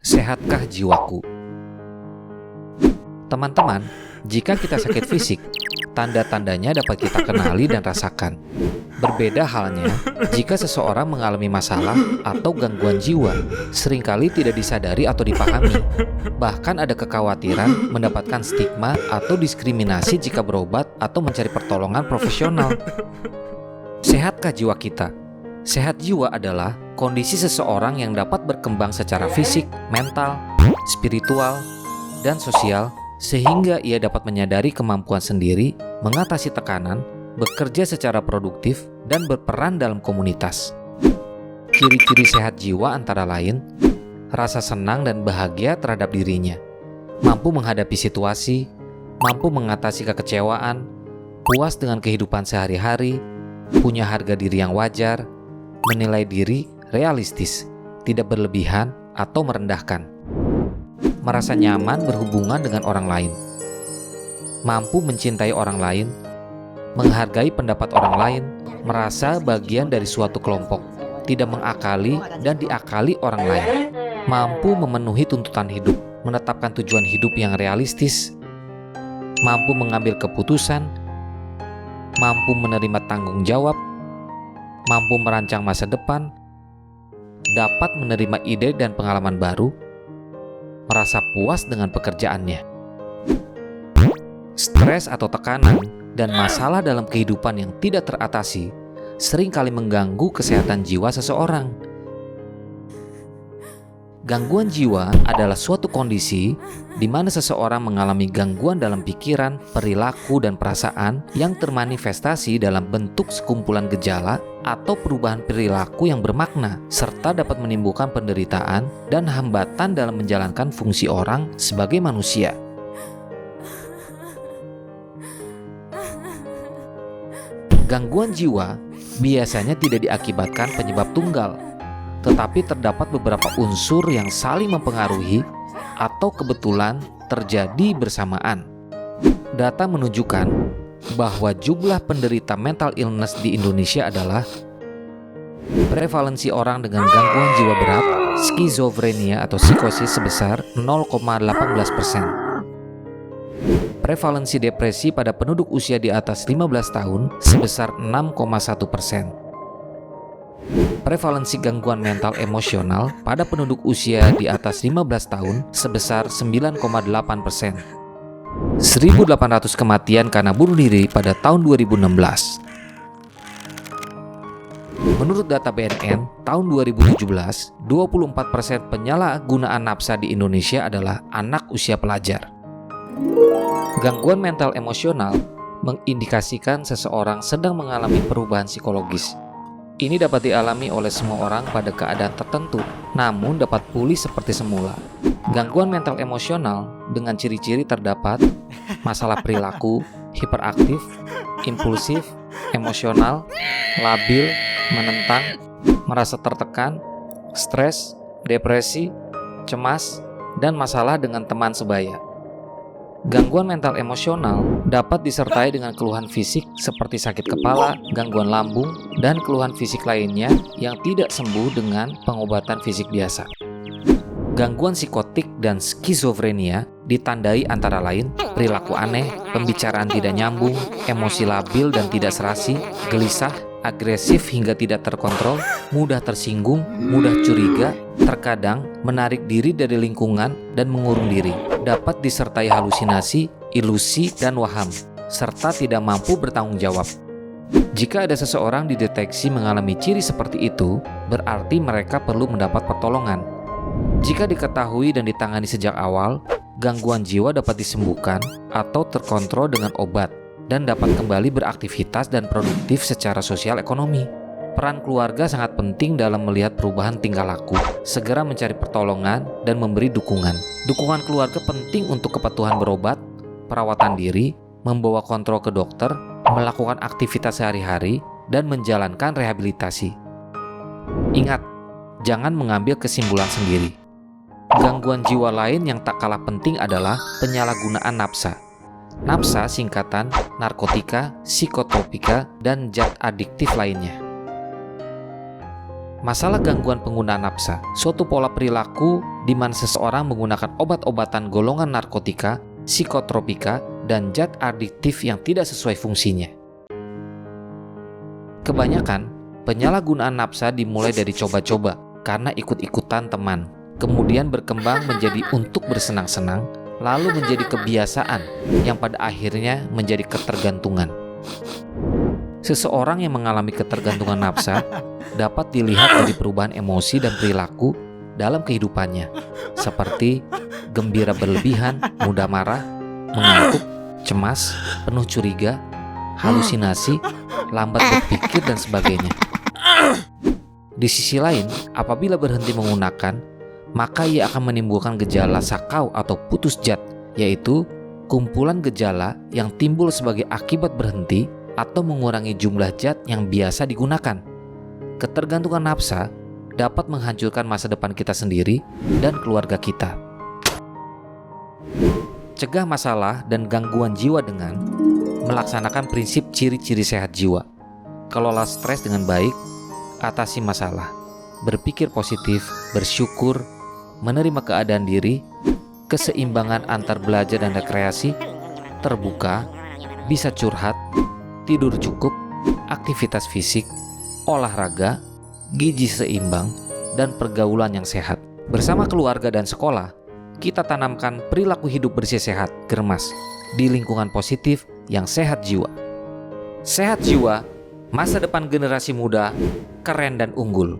Sehatkah jiwaku? Teman-teman, jika kita sakit fisik, tanda-tandanya dapat kita kenali dan rasakan. Berbeda halnya jika seseorang mengalami masalah atau gangguan jiwa, seringkali tidak disadari atau dipahami. Bahkan ada kekhawatiran mendapatkan stigma atau diskriminasi jika berobat atau mencari pertolongan profesional. Sehatkah jiwa kita? Sehat jiwa adalah kondisi seseorang yang dapat berkembang secara fisik, mental, spiritual, dan sosial, sehingga ia dapat menyadari kemampuan sendiri, mengatasi tekanan, bekerja secara produktif, dan berperan dalam komunitas. Ciri-ciri sehat jiwa antara lain, rasa senang dan bahagia terhadap dirinya, mampu menghadapi situasi, mampu mengatasi kekecewaan, puas dengan kehidupan sehari-hari, punya harga diri yang wajar, menilai diri realistis, tidak berlebihan atau merendahkan, merasa nyaman berhubungan dengan orang lain, mampu mencintai orang lain, menghargai pendapat orang lain, merasa bagian dari suatu kelompok, tidak mengakali dan diakali orang lain, mampu memenuhi tuntutan hidup, menetapkan tujuan hidup yang realistis, mampu mengambil keputusan, mampu menerima tanggung jawab, mampu merancang masa depan, dapat menerima ide dan pengalaman baru, merasa puas dengan pekerjaannya. Stres atau tekanan dan masalah dalam kehidupan yang tidak teratasi seringkali mengganggu kesehatan jiwa seseorang. Gangguan jiwa adalah suatu kondisi di mana seseorang mengalami gangguan dalam pikiran, perilaku, dan perasaan yang termanifestasi dalam bentuk sekumpulan gejala atau perubahan perilaku yang bermakna, serta dapat menimbulkan penderitaan dan hambatan dalam menjalankan fungsi orang sebagai manusia. Gangguan jiwa biasanya tidak diakibatkan penyebab tunggal, tetapi terdapat beberapa unsur yang saling mempengaruhi atau kebetulan terjadi bersamaan. Data menunjukkan bahwa jumlah penderita mental illness di Indonesia adalah prevalensi orang dengan gangguan jiwa berat, skizofrenia atau psikosis sebesar 0,18%. Prevalensi depresi pada penduduk usia di atas 15 tahun sebesar 6,1%. Prevalensi gangguan mental emosional pada penduduk usia di atas 15 tahun sebesar 9,8%. 1.800 kematian karena bunuh diri pada tahun 2016. Menurut data BNN, tahun 2017, 24% penyalahgunaan nafsa di Indonesia adalah anak usia pelajar. Gangguan mental emosional mengindikasikan seseorang sedang mengalami perubahan psikologis. Ini dapat dialami oleh semua orang pada keadaan tertentu, namun dapat pulih seperti semula. Gangguan mental emosional dengan ciri-ciri terdapat masalah perilaku, hiperaktif, impulsif, emosional, labil, menentang, merasa tertekan, stres, depresi, cemas, dan masalah dengan teman sebaya. Gangguan mental emosional dapat disertai dengan keluhan fisik seperti sakit kepala, gangguan lambung, dan keluhan fisik lainnya yang tidak sembuh dengan pengobatan fisik biasa. Gangguan psikotik dan skizofrenia ditandai antara lain perilaku aneh, pembicaraan tidak nyambung, emosi labil dan tidak serasi, gelisah, agresif hingga tidak terkontrol, mudah tersinggung, mudah curiga, terkadang menarik diri dari lingkungan dan mengurung diri, dapat disertai halusinasi, ilusi, dan waham, serta tidak mampu bertanggung jawab. Jika ada seseorang dideteksi mengalami ciri seperti itu, berarti mereka perlu mendapat pertolongan. Jika diketahui dan ditangani sejak awal, gangguan jiwa dapat disembuhkan atau terkontrol dengan obat, dan dapat kembali beraktivitas dan produktif secara sosial ekonomi. Peran keluarga sangat penting dalam melihat perubahan tingkah laku, segera mencari pertolongan, dan memberi dukungan. Dukungan keluarga penting untuk kepatuhan berobat, perawatan diri, membawa kontrol ke dokter, melakukan aktivitas sehari-hari, dan menjalankan rehabilitasi. Ingat, jangan mengambil kesimpulan sendiri. Gangguan jiwa lain yang tak kalah penting adalah penyalahgunaan nafsa. Nafsa singkatan narkotika, psikotropika, dan zat adiktif lainnya. Masalah gangguan penggunaan nafsa, suatu pola perilaku di mana seseorang menggunakan obat-obatan golongan narkotika, psikotropika, dan zat adiktif yang tidak sesuai fungsinya. Kebanyakan, penyalahgunaan nafsa dimulai dari coba-coba karena ikut-ikutan teman, kemudian berkembang menjadi untuk bersenang-senang, lalu menjadi kebiasaan yang pada akhirnya menjadi ketergantungan. Seseorang yang mengalami ketergantungan nafsa dapat dilihat dari perubahan emosi dan perilaku dalam kehidupannya, seperti gembira berlebihan, mudah marah, mengantuk, cemas, penuh curiga, halusinasi, lambat berpikir, dan sebagainya. Di sisi lain, apabila berhenti menggunakan, maka ia akan menimbulkan gejala sakau atau putus zat, yaitu kumpulan gejala yang timbul sebagai akibat berhenti atau mengurangi jumlah zat yang biasa digunakan. Ketergantungan nafsa dapat menghancurkan masa depan kita sendiri dan keluarga kita. Cegah masalah dan gangguan jiwa dengan melaksanakan prinsip ciri-ciri sehat jiwa. Kelola stres dengan baik, atasi masalah, berpikir positif, bersyukur, menerima keadaan diri, keseimbangan antar belajar dan rekreasi, terbuka, bisa curhat, tidur cukup, aktivitas fisik, olahraga, gizi seimbang, dan pergaulan yang sehat. Bersama keluarga dan sekolah, kita tanamkan perilaku hidup bersih sehat, germas, di lingkungan positif yang sehat jiwa. Sehat jiwa, masa depan generasi muda, keren dan unggul.